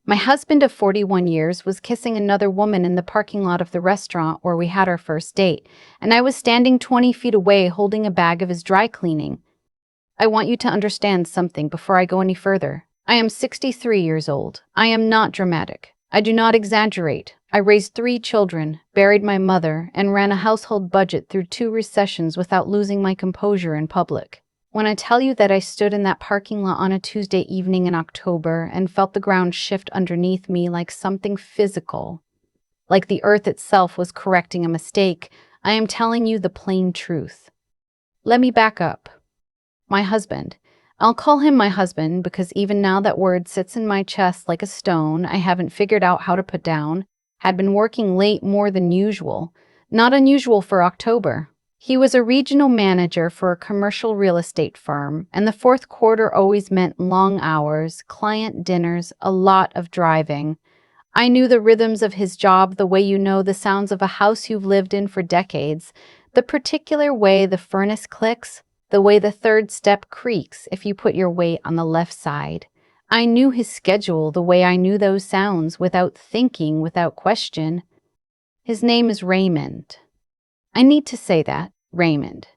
My husband of 41 years was kissing another woman in the parking lot of the restaurant where we had our first date, and I was standing 20 feet away holding a bag of his dry cleaning. I want you to understand something before I go any further. I am 63 years old. I am not dramatic. I do not exaggerate. I raised 3 children, buried my mother, and ran a household budget through 2 recessions without losing my composure in public. When I tell you that I stood in that parking lot on a Tuesday evening in October and felt the ground shift underneath me like something physical, like the earth itself was correcting a mistake, I am telling you the plain truth. Let me back up. My husband. I'll call him my husband because even now that word sits in my chest like a stone I haven't figured out how to put down, had been working late more than usual. Not unusual for October. He was a regional manager for a commercial real estate firm, and the fourth quarter always meant long hours, client dinners, a lot of driving. I knew the rhythms of his job the way you know the sounds of a house you've lived in for decades, the particular way the furnace clicks, the way the third step creaks if you put your weight on the left side. I knew his schedule the way I knew those sounds without thinking, without question. His name is Raymond. I need to say that, Raymond.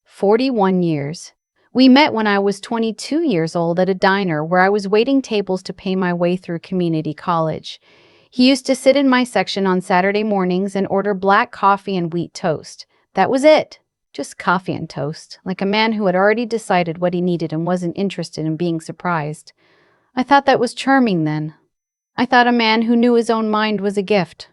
41 years. We met when I was 22 years old at a diner where I was waiting tables to pay my way through community college. He used to sit in my section on Saturday mornings and order black coffee and wheat toast. That was it. Just coffee and toast, like a man who had already decided what he needed and wasn't interested in being surprised. I thought that was charming then. I thought a man who knew his own mind was a gift.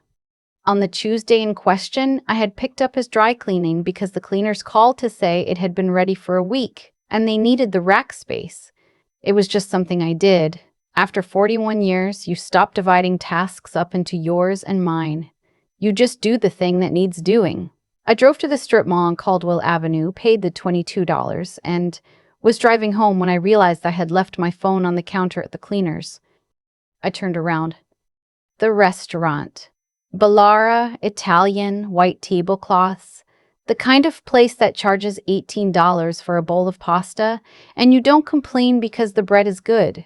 On the Tuesday in question, I had picked up his dry cleaning because the cleaners called to say it had been ready for a week, and they needed the rack space. It was just something I did. After 41 years, you stop dividing tasks up into yours and mine. You just do the thing that needs doing. I drove to the strip mall on Caldwell Avenue, paid the $22, and was driving home when I realized I had left my phone on the counter at the cleaners. I turned around. The restaurant. Ballara, Italian, white tablecloths. The kind of place that charges $18 for a bowl of pasta, and you don't complain because the bread is good.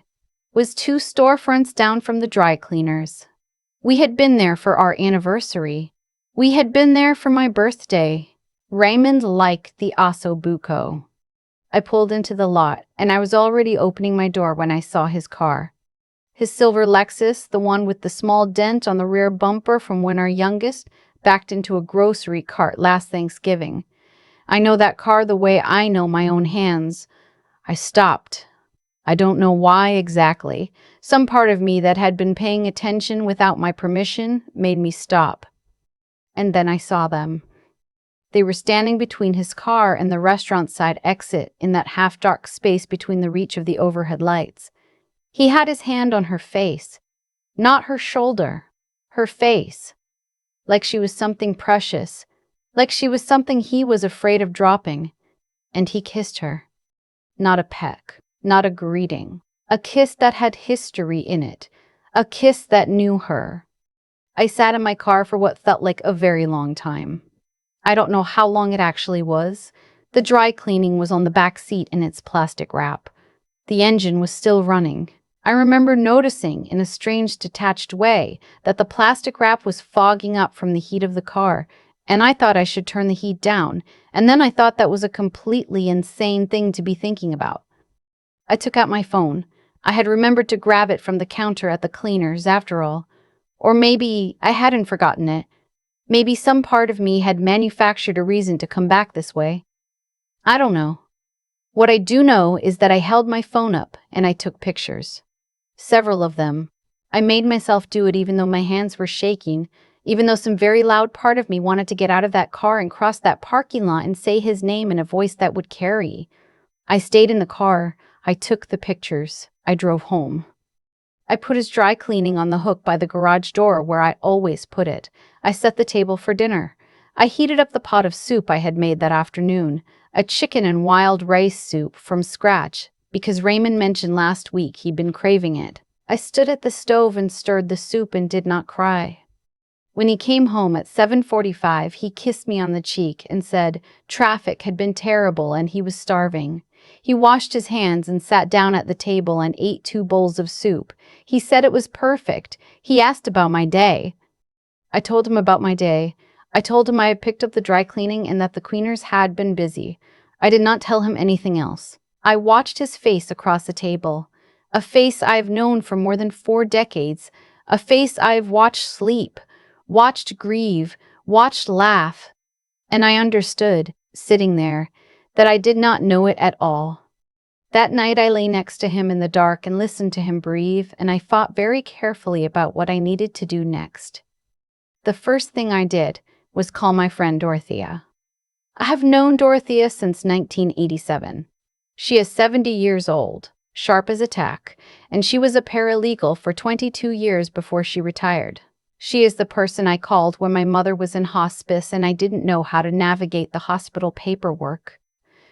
Was 2 storefronts down from the dry cleaners. We had been there for our anniversary. We had been there for my birthday. Raymond liked the osso buco. I pulled into the lot, and I was already opening my door when I saw his car. His silver Lexus, the one with the small dent on the rear bumper from when our youngest backed into a grocery cart last Thanksgiving. I know that car the way I know my own hands. I stopped. I don't know why exactly. Some part of me that had been paying attention without my permission made me stop. And then I saw them. They were standing between his car and the restaurant side exit in that half-dark space between the reach of the overhead lights. He had his hand on her face. Not her shoulder. Her face. Like she was something precious. Like she was something he was afraid of dropping. And he kissed her. Not a peck. Not a greeting. A kiss that had history in it. A kiss that knew her. I sat in my car for what felt like a very long time. I don't know how long it actually was. The dry cleaning was on the back seat in its plastic wrap. The engine was still running. I remember noticing, in a strange detached way, that the plastic wrap was fogging up from the heat of the car, and I thought I should turn the heat down, and then I thought that was a completely insane thing to be thinking about. I took out my phone. I had remembered to grab it from the counter at the cleaners, after all. Or maybe I hadn't forgotten it. Maybe some part of me had manufactured a reason to come back this way. I don't know. What I do know is that I held my phone up and I took pictures. Several of them. I made myself do it even though my hands were shaking, even though some very loud part of me wanted to get out of that car and cross that parking lot and say his name in a voice that would carry. I stayed in the car. I took the pictures. I drove home. I put his dry cleaning on the hook by the garage door where I always put it. I set the table for dinner. I heated up the pot of soup I had made that afternoon, a chicken and wild rice soup from scratch, because Raymond mentioned last week he'd been craving it. I stood at the stove and stirred the soup and did not cry. When he came home at 7:45, he kissed me on the cheek and said traffic had been terrible and he was starving. He washed his hands and sat down at the table and ate 2 bowls of soup. He said it was perfect. He asked about my day. I told him about my day. I told him I had picked up the dry cleaning and that the cleaners had been busy. I did not tell him anything else. I watched his face across the table, a face I've known for more than 4 decades, a face I've watched sleep, watched grieve, watched laugh, and I understood, sitting there, that I did not know it at all. That night I lay next to him in the dark and listened to him breathe, and I thought very carefully about what I needed to do next. The first thing I did was call my friend Dorothea. I have known Dorothea since 1987. She is 70 years old, sharp as a tack, and she was a paralegal for 22 years before she retired. She is the person I called when my mother was in hospice and I didn't know how to navigate the hospital paperwork.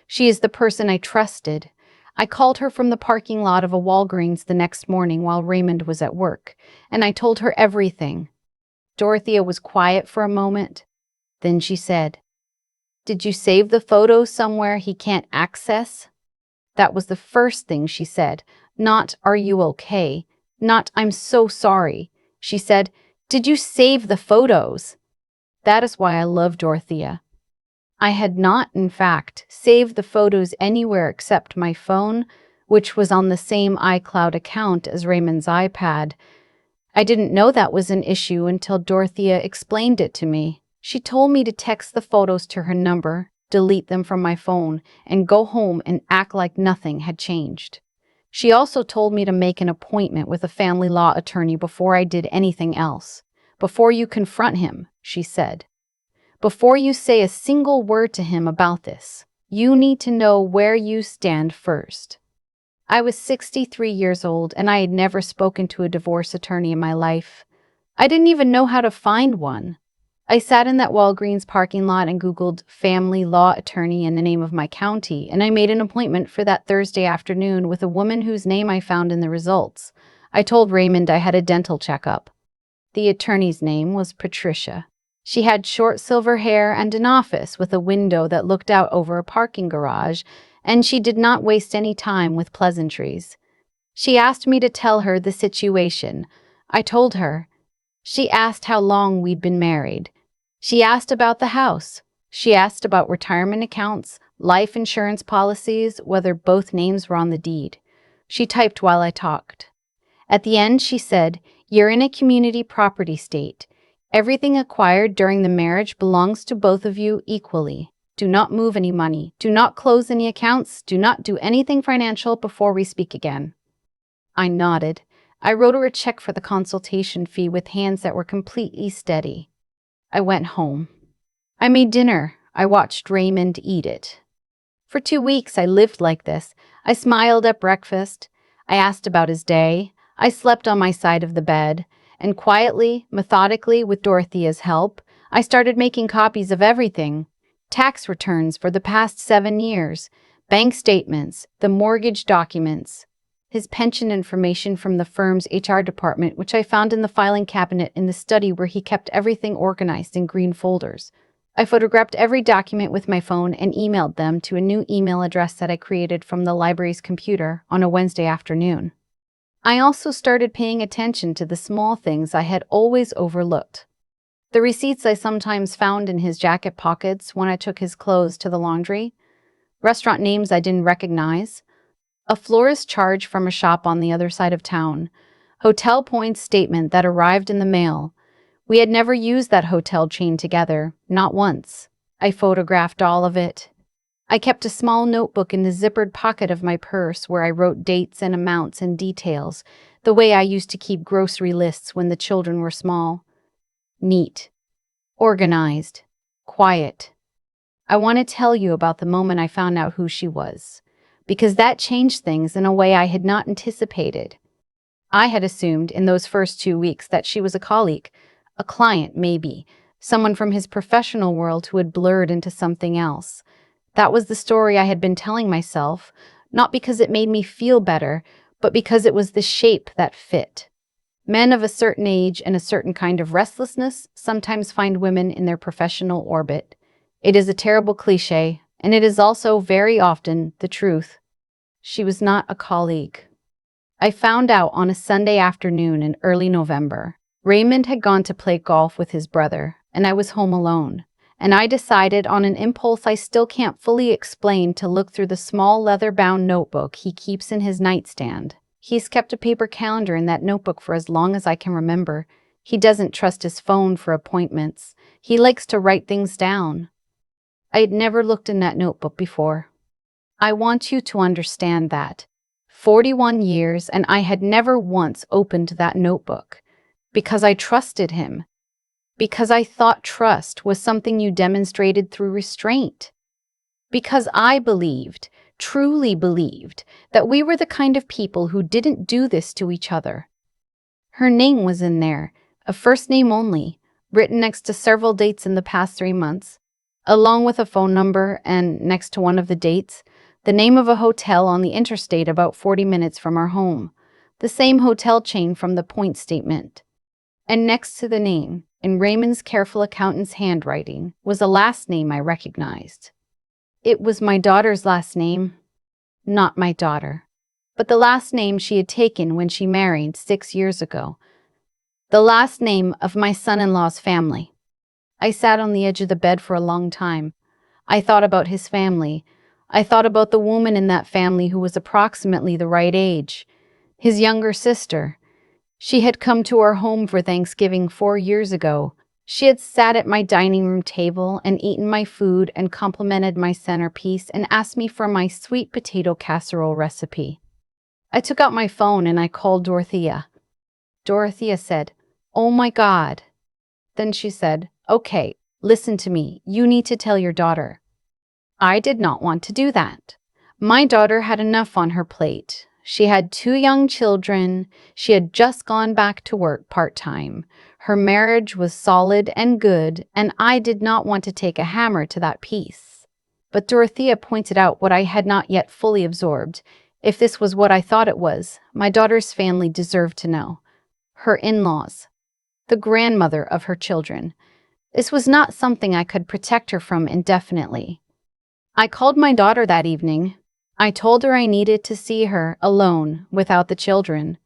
She is the person I trusted. I called her from the parking lot of a Walgreens the next morning while Raymond was at work, and I told her everything. Dorothea was quiet for a moment. Then she said, "Did you save the photos somewhere he can't access?" That was the first thing she said. Not, "Are you okay?" Not, "I'm so sorry." She said, "Did you save the photos?" That is why I love Dorothea. I had not, in fact, saved the photos anywhere except my phone, which was on the same iCloud account as Raymond's iPad. I didn't know that was an issue until Dorothea explained it to me. She told me to text the photos to her number, delete them from my phone, and go home and act like nothing had changed. She also told me to make an appointment with a family law attorney before I did anything else. "Before you confront him," she said. "Before you say a single word to him about this, you need to know where you stand first." I was 63 years old and I had never spoken to a divorce attorney in my life. I didn't even know how to find one. I sat in that Walgreens parking lot and Googled family law attorney in the name of my county, and I made an appointment for that Thursday afternoon with a woman whose name I found in the results. I told Raymond I had a dental checkup. The attorney's name was Patricia. She had short silver hair and an office with a window that looked out over a parking garage, and she did not waste any time with pleasantries. She asked me to tell her the situation. I told her. She asked how long we'd been married. She asked about the house. She asked about retirement accounts, life insurance policies, whether both names were on the deed. She typed while I talked. At the end, she said, "You're in a community property state. Everything acquired during the marriage belongs to both of you equally. Do not move any money. Do not close any accounts. Do not do anything financial before we speak again." I nodded. I wrote her a check for the consultation fee with hands that were completely steady. I went home. I made dinner. I watched Raymond eat it. For 2 weeks, I lived like this. I smiled at breakfast. I asked about his day. I slept on my side of the bed. And quietly, methodically, with Dorothea's help, I started making copies of everything. Tax returns for the past 7 years, bank statements, the mortgage documents, his pension information from the firm's HR department, which I found in the filing cabinet in the study where he kept everything organized in green folders. I photographed every document with my phone and emailed them to a new email address that I created from the library's computer on a Wednesday afternoon. I also started paying attention to the small things I had always overlooked. The receipts I sometimes found in his jacket pockets when I took his clothes to the laundry, restaurant names I didn't recognize, a florist charge from a shop on the other side of town, hotel points statement that arrived in the mail. We had never used that hotel chain together, not once. I photographed all of it. I kept a small notebook in the zippered pocket of my purse where I wrote dates and amounts and details, the way I used to keep grocery lists when the children were small. Neat, organized, quiet. I want to tell you about the moment I found out who she was, because that changed things in a way I had not anticipated. I had assumed in those first 2 weeks that she was a colleague, a client maybe, someone from his professional world who had blurred into something else. That was the story I had been telling myself, not because it made me feel better, but because it was the shape that fit. Men of a certain age and a certain kind of restlessness sometimes find women in their professional orbit. It is a terrible cliché, and it is also very often the truth. She was not a colleague. I found out on a Sunday afternoon in early November. Raymond had gone to play golf with his brother, and I was home alone. And I decided on an impulse I still can't fully explain to look through the small leather-bound notebook he keeps in his nightstand. He's kept a paper calendar in that notebook for as long as I can remember. He doesn't trust his phone for appointments. He likes to write things down. I had never looked in that notebook before. I want you to understand that. 41 years and I had never once opened that notebook. Because I trusted him. Because I thought trust was something you demonstrated through restraint. Because I believed, truly believed, that we were the kind of people who didn't do this to each other. Her name was in there, a first name only, written next to several dates in the past 3 months, along with a phone number and, next to one of the dates, the name of a hotel on the interstate about 40 minutes from our home, the same hotel chain from the point statement. And next to the name, in Raymond's careful accountant's handwriting, was a last name I recognized. It was my daughter's last name. Not my daughter, but the last name she had taken when she married 6 years ago. The last name of my son-in-law's family. I sat on the edge of the bed for a long time. I thought about his family. I thought about the woman in that family who was approximately the right age. His younger sister. She had come to our home for Thanksgiving 4 years ago. She had sat at my dining room table and eaten my food and complimented my centerpiece and asked me for my sweet potato casserole recipe. I took out my phone and I called Dorothea. Dorothea said, "Oh my God." Then she said, "Okay, listen to me. You need to tell your daughter." I did not want to do that. My daughter had enough on her plate. She had 2 young children. She had just gone back to work part-time. Her marriage was solid and good, and I did not want to take a hammer to that piece. But Dorothea pointed out what I had not yet fully absorbed. If this was what I thought it was, my daughter's family deserved to know. Her in-laws. The grandmother of her children. This was not something I could protect her from indefinitely. I called my daughter that evening. I told her I needed to see her alone without the children.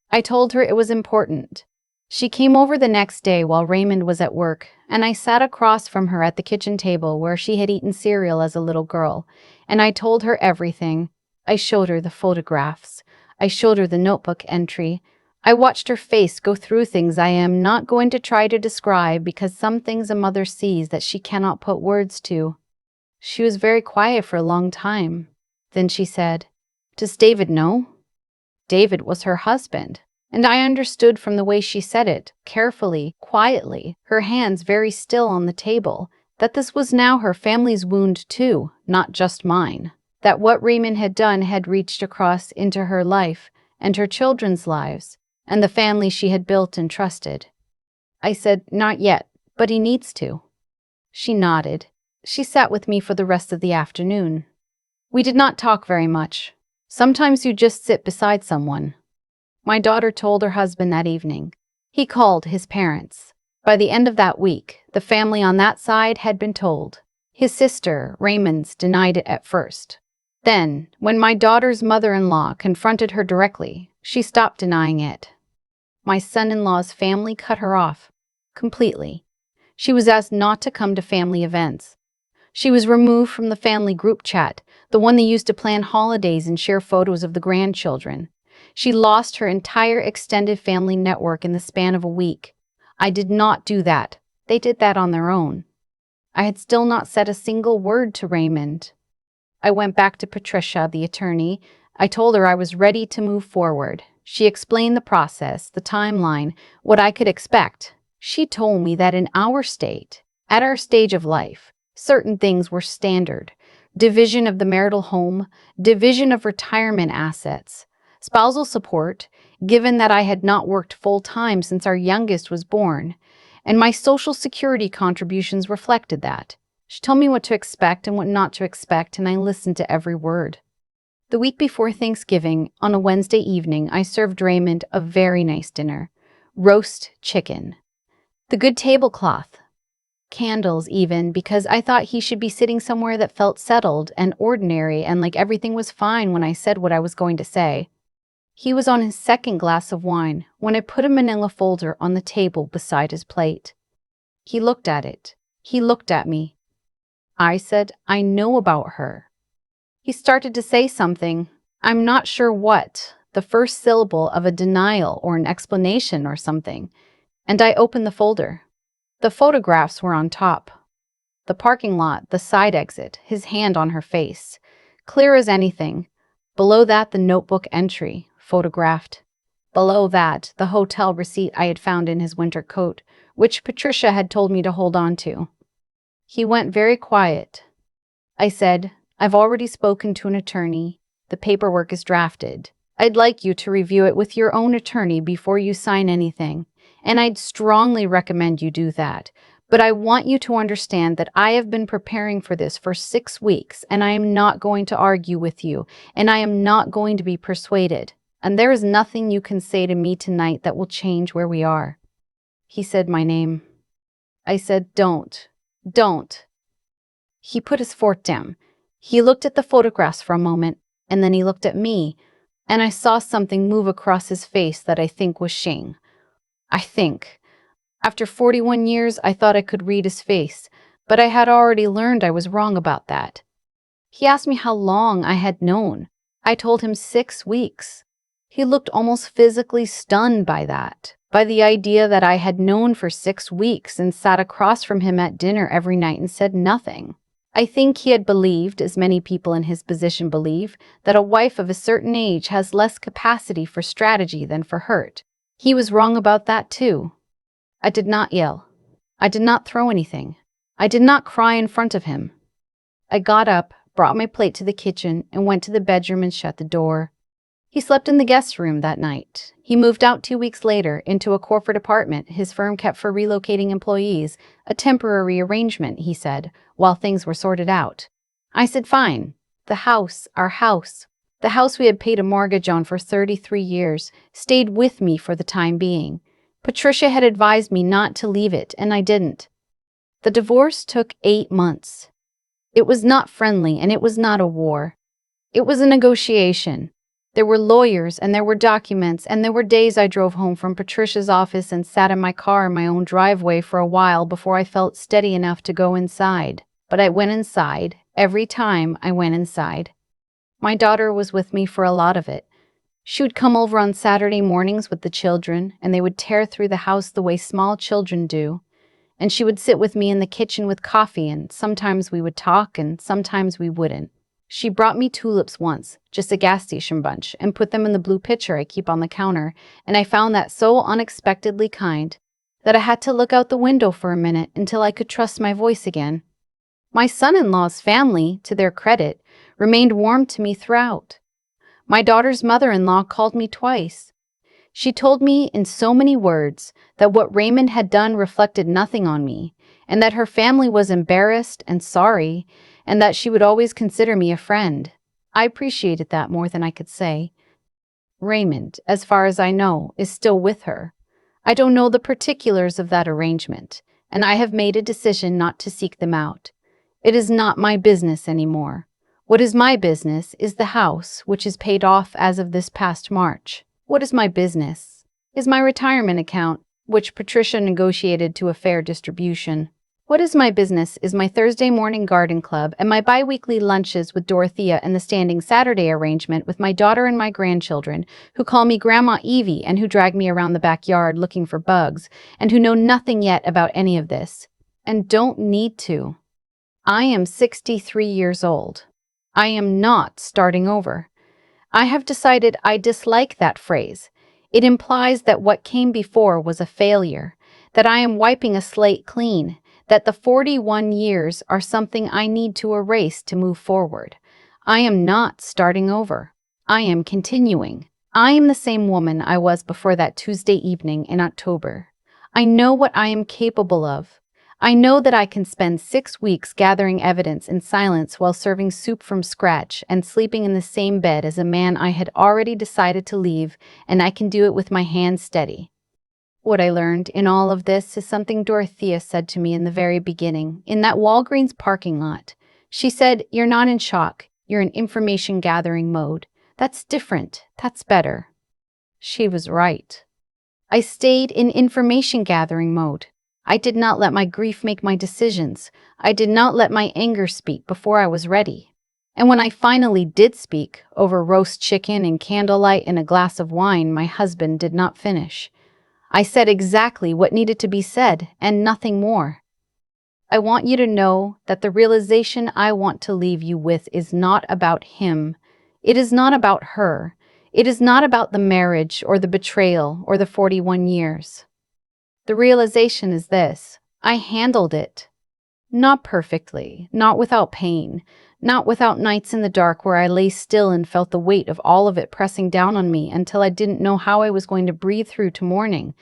I told her it was important. She came over the next day while Raymond was at work, and I sat across from her at the kitchen table where she had eaten cereal as a little girl, and I told her everything. I showed her the photographs. I showed her the notebook entry. I watched her face go through things I am not going to try to describe because some things a mother sees that she cannot put words to. She was very quiet for a long time. Then she said, "Does David know?" David was her husband, and I understood from the way she said it, carefully, quietly, her hands very still on the table, that this was now her family's wound too, not just mine. That what Raymond had done had reached across into her life and her children's lives, and the family she had built and trusted. I said, "Not yet, but he needs to." She nodded. She sat with me for the rest of the afternoon. We did not talk very much. Sometimes you just sit beside someone. My daughter told her husband that evening. He called his parents. By the end of that week, the family on that side had been told. His sister, Raymond's, denied it at first. Then, when my daughter's mother-in-law confronted her directly, she stopped denying it. My son-in-law's family cut her off. Completely. She was asked not to come to family events. She was removed from the family group chat, the one they used to plan holidays and share photos of the grandchildren. She lost her entire extended family network in the span of a week. I did not do that. They did that on their own. I had still not said a single word to Raymond. I went back to Patricia, the attorney. I told her I was ready to move forward. She explained the process, the timeline, what I could expect. She told me that in our state, at our stage of life, certain things were standard. Division of the marital home, division of retirement assets, spousal support, given that I had not worked full-time since our youngest was born, and my Social Security contributions reflected that. She told me what to expect and what not to expect, and I listened to every word. The week before Thanksgiving, on a Wednesday evening, I served Raymond a very nice dinner. Roast chicken. The good tablecloth. candles even, because I thought he should be sitting somewhere that felt settled and ordinary and like everything was fine when I said what I was going to say. He was on his second glass of wine when I put a manila folder on the table beside his plate. He looked at it. He looked at me. I said, I know about her. He started to say something. I'm not sure what, the first syllable of a denial or an explanation or something, and I opened the folder. The photographs were on top. The parking lot, the side exit, his hand on her face. Clear as anything. Below that, the notebook entry, photographed. Below that, the hotel receipt I had found in his winter coat, which Patricia had told me to hold on to. He went very quiet. I said, I've already spoken to an attorney. The paperwork is drafted. I'd like you to review it with your own attorney before you sign anything, and I'd strongly recommend you do that. But I want you to understand that I have been preparing for this for 6 weeks, and I am not going to argue with you, and I am not going to be persuaded. And there is nothing you can say to me tonight that will change where we are. He said my name. I said, don't. He put his fork down. He looked at the photographs for a moment, and then he looked at me, and I saw something move across his face that I think was shame. After 41 years, I thought I could read his face, but I had already learned I was wrong about that. He asked me how long I had known. I told him 6 weeks. He looked almost physically stunned by that, by the idea that I had known for 6 weeks and sat across from him at dinner every night and said nothing. I think he had believed, as many people in his position believe, that a wife of a certain age has less capacity for strategy than for hurt. He was wrong about that too. I did not yell. I did not throw anything. I did not cry in front of him. I got up, brought my plate to the kitchen, and went to the bedroom and shut the door. He slept in the guest room that night. He moved out 2 weeks later into a corporate apartment his firm kept for relocating employees, a temporary arrangement, he said, while things were sorted out. I said, fine. The house, our house, the house we had paid a mortgage on for 33 years, stayed with me for the time being. Patricia had advised me not to leave it, and I didn't. The divorce took 8 months. It was not friendly, and it was not a war. It was a negotiation. There were lawyers, and there were documents, and there were days I drove home from Patricia's office and sat in my car in my own driveway for a while before I felt steady enough to go inside. But I went inside, every time I went inside. My daughter was with me for a lot of it. She would come over on Saturday mornings with the children, and they would tear through the house the way small children do. And she would sit with me in the kitchen with coffee, and sometimes we would talk, and sometimes we wouldn't. She brought me tulips once, just a gas station bunch, and put them in the blue pitcher I keep on the counter, and I found that so unexpectedly kind that I had to look out the window for a minute until I could trust my voice again. My son-in-law's family, to their credit, remained warm to me throughout. My daughter's mother-in-law called me twice. She told me in so many words that what Raymond had done reflected nothing on me, and that her family was embarrassed and sorry, and that she would always consider me a friend. I appreciated that more than I could say. Raymond, as far as I know, is still with her. I don't know the particulars of that arrangement, and I have made a decision not to seek them out. It is not my business anymore. What is my business is the house, which is paid off as of this past March. What is my business is my retirement account, which Patricia negotiated to a fair distribution. What is my business is my Thursday morning garden club and my bi-weekly lunches with Dorothea and the standing Saturday arrangement with my daughter and my grandchildren, who call me Grandma Evie and who drag me around the backyard looking for bugs, and who know nothing yet about any of this, and don't need to. I am 63 years old. I am not starting over. I have decided I dislike that phrase. It implies that what came before was a failure, that I am wiping a slate clean, that the 41 years are something I need to erase to move forward. I am not starting over. I am continuing. I am the same woman I was before that Tuesday evening in October. I know what I am capable of. I know that I can spend 6 weeks gathering evidence in silence while serving soup from scratch and sleeping in the same bed as a man I had already decided to leave, and I can do it with my hands steady. What I learned in all of this is something Dorothea said to me in the very beginning, in that Walgreens parking lot. She said, "You're not in shock. You're in information gathering mode. That's different. That's better." She was right. I stayed in information gathering mode. I did not let my grief make my decisions. I did not let my anger speak before I was ready. And when I finally did speak, over roast chicken and candlelight and a glass of wine, my husband did not finish. I said exactly what needed to be said and nothing more. I want you to know that the realization I want to leave you with is not about him. It is not about her. It is not about the marriage or the betrayal or the 41 years. The realization is this: I handled it. Not perfectly, not without pain, not without nights in the dark where I lay still and felt the weight of all of it pressing down on me until I didn't know how I was going to breathe through to morning.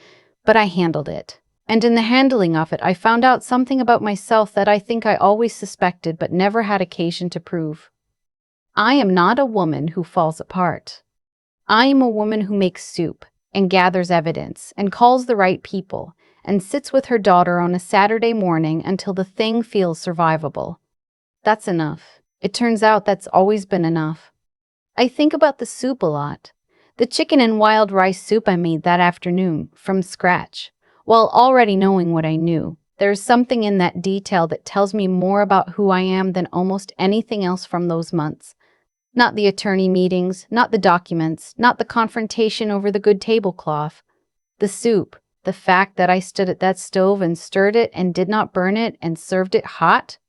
But I handled it. And in the handling of it, I found out something about myself that I think I always suspected but never had occasion to prove. I am not a woman who falls apart. I am a woman who makes soup and gathers evidence and calls the right people and sits with her daughter on a Saturday morning until the thing feels survivable. That's enough. It turns out that's always been enough. I think about the soup a lot. The chicken and wild rice soup I made that afternoon, from scratch. While already knowing what I knew, there's something in that detail that tells me more about who I am than almost anything else from those months. Not the attorney meetings, not the documents, not the confrontation over the good tablecloth. The soup, the fact that I stood at that stove and stirred it and did not burn it and served it hot.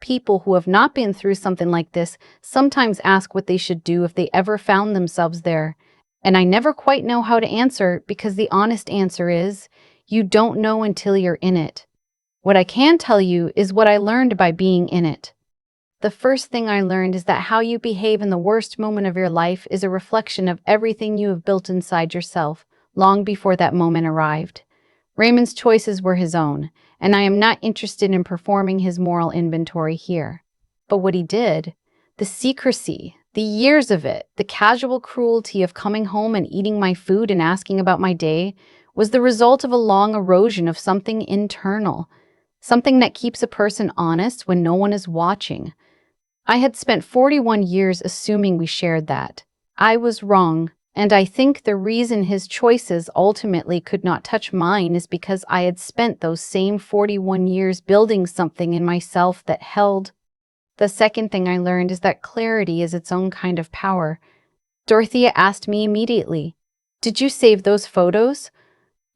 People who have not been through something like this sometimes ask what they should do if they ever found themselves there. And I never quite know how to answer, because the honest answer is, you don't know until you're in it. What I can tell you is what I learned by being in it. The first thing I learned is that how you behave in the worst moment of your life is a reflection of everything you have built inside yourself long before that moment arrived. Raymond's choices were his own, and I am not interested in performing his moral inventory here. But what he did, the secrecy, the years of it, the casual cruelty of coming home and eating my food and asking about my day, was the result of a long erosion of something internal, something that keeps a person honest when no one is watching. I had spent 41 years assuming we shared that. I was wrong, and I think the reason his choices ultimately could not touch mine is because I had spent those same 41 years building something in myself that held. The second thing I learned is that clarity is its own kind of power. Dorothea asked me immediately, "Did you save those photos?"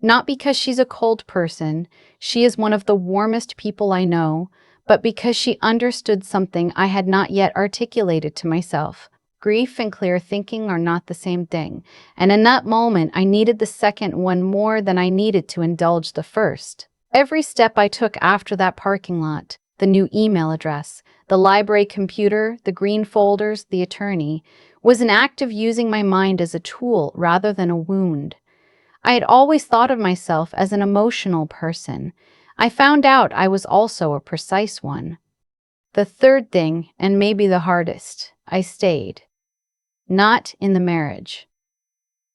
Not because she's a cold person, she is one of the warmest people I know, but because she understood something I had not yet articulated to myself. Grief and clear thinking are not the same thing, and in that moment I needed the second one more than I needed to indulge the first. Every step I took after that parking lot, the new email address, the library computer, the green folders, the attorney, was an act of using my mind as a tool rather than a wound. I had always thought of myself as an emotional person. I found out I was also a precise one. The third thing, and maybe the hardest, I stayed. Not in the marriage.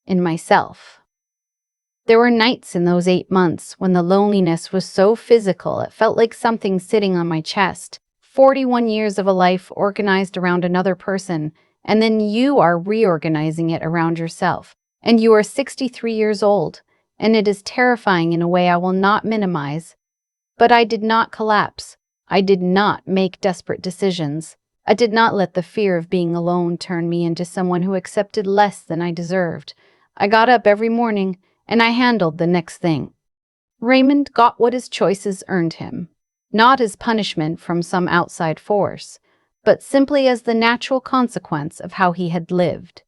In myself. There were nights in those 8 months when the loneliness was so physical it felt like something sitting on my chest. 41 years of a life organized around another person, and then you are reorganizing it around yourself. And you are 63 years old, and it is terrifying in a way I will not minimize. But I did not collapse. I did not make desperate decisions. I did not let the fear of being alone turn me into someone who accepted less than I deserved. I got up every morning, and I handled the next thing. Raymond got what his choices earned him, not as punishment from some outside force, but simply as the natural consequence of how he had lived.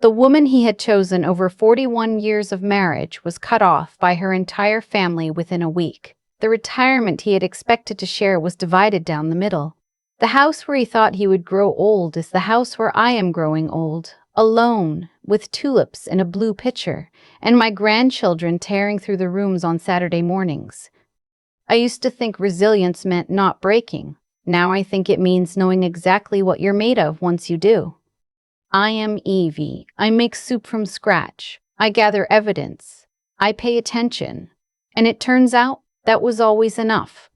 The woman he had chosen over 41 years of marriage was cut off by her entire family within a week. The retirement he had expected to share was divided down the middle. The house where he thought he would grow old is the house where I am growing old, alone, with tulips in a blue pitcher, and my grandchildren tearing through the rooms on Saturday mornings. I used to think resilience meant not breaking. Now I think it means knowing exactly what you're made of once you do. I am Evie. I make soup from scratch. I gather evidence. I pay attention. And it turns out that was always enough.